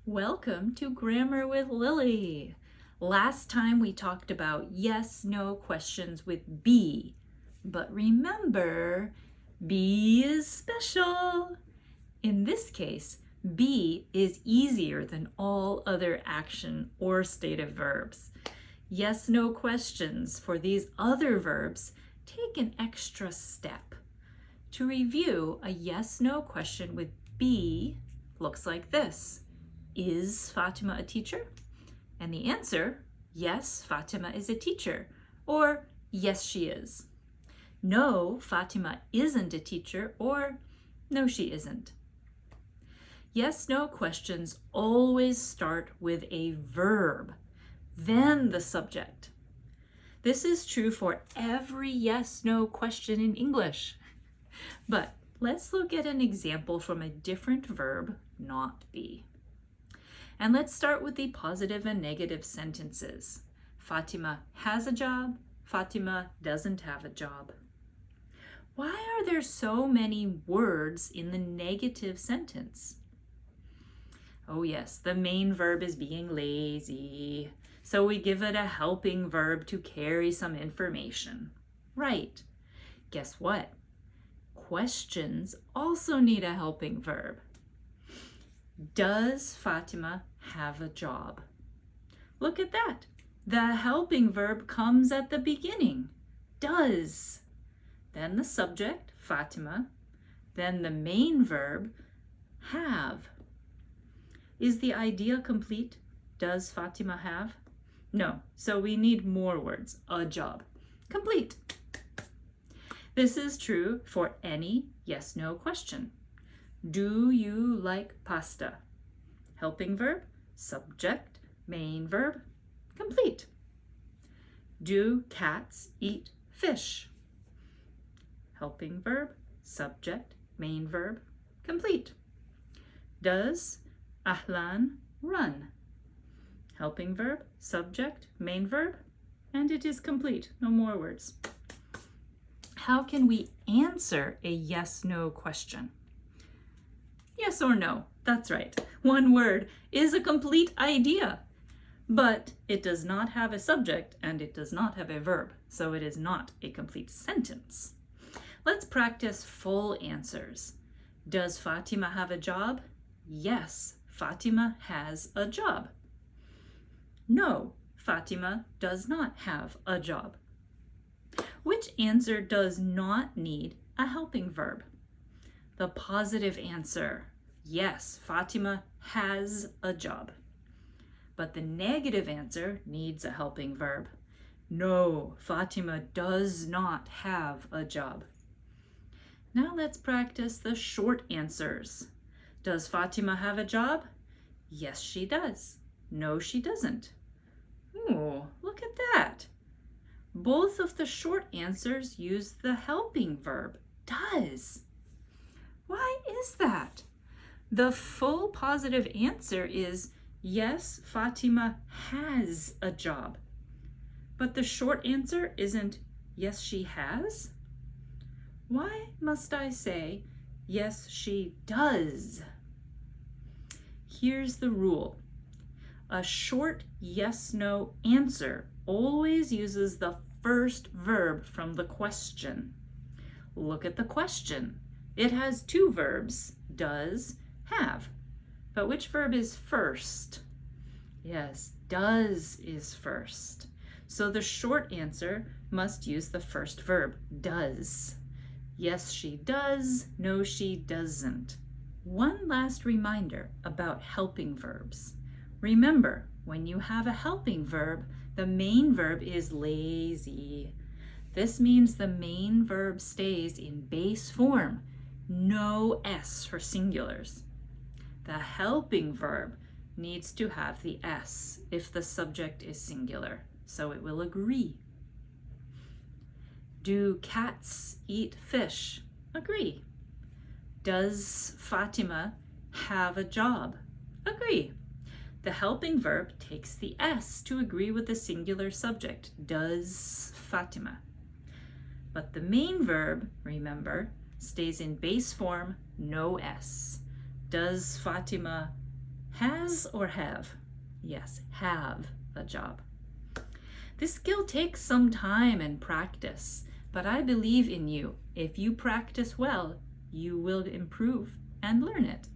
Welcome to Grammar with Lily. Last time we talked about yes/no questions with be, but remember, be is special. In this case, be is easier than all other action or stative verbs. Yes/no questions for these other verbs take an extra step. To review, a yes/no question with be looks like this. Is Fatima a teacher? And the answer, yes, Fatima is a teacher, or yes, she is. No, Fatima isn't a teacher, or no, she isn't. Yes/no questions always start with a verb, then the subject. This is true for every yes/no question in English. But let's look at an example from a different verb, not be. And let's start with the positive and negative sentences. Fatima has a job. Fatima doesn't have a job. Why are there so many words in the negative sentence? Oh yes, the main verb is being lazy. So we give it a helping verb to carry some information. Right. Guess what? Questions also need a helping verb. Does Fatima have a job? Look at that. The helping verb comes at the beginning. Does. Then the subject, Fatima. Then the main verb, have. Is the idea complete? Does Fatima have? No, so we need more words. A job. Complete. This is true for any yes/no question. Do you like pasta? Helping verb, subject, main verb, complete. Do cats eat fish? Helping verb, subject, main verb, complete. Does Ahlan run? Helping verb, subject, main verb, and it is complete. No more words. How can we answer a yes/no question? Yes or no, that's right. One word is a complete idea, but it does not have a subject and it does not have a verb, so it is not a complete sentence. Let's practice full answers. Does Fatima have a job? Yes, Fatima has a job. No, Fatima does not have a job. Which answer does not need a helping verb? The positive answer, yes, Fatima has a job. But the negative answer needs a helping verb. No, Fatima does not have a job. Now let's practice the short answers. Does Fatima have a job? Yes, she does. No, she doesn't. Ooh, look at that. Both of the short answers use the helping verb, does. Why is that? The full positive answer is yes, Fatima has a job. But the short answer isn't yes, she has? Why must I say yes, she does? Here's the rule. A short yes/no answer always uses the first verb from the question. Look at the question. It has two verbs, does, have. But which verb is first? Yes, does is first. So the short answer must use the first verb, does. Yes, she does. No, she doesn't. One last reminder about helping verbs. Remember, when you have a helping verb, the main verb is lazy. This means the main verb stays in base form. No S for singulars. The helping verb needs to have the S if the subject is singular, so it will agree. Do cats eat fish? Agree. Does Fatima have a job? Agree. The helping verb takes the S to agree with the singular subject, does Fatima. But the main verb, remember, stays in base form, no S. Does Fatima Has or have? Yes, have a job. This skill takes some time and practice, but I believe in you. If you practice well, you will improve and learn it.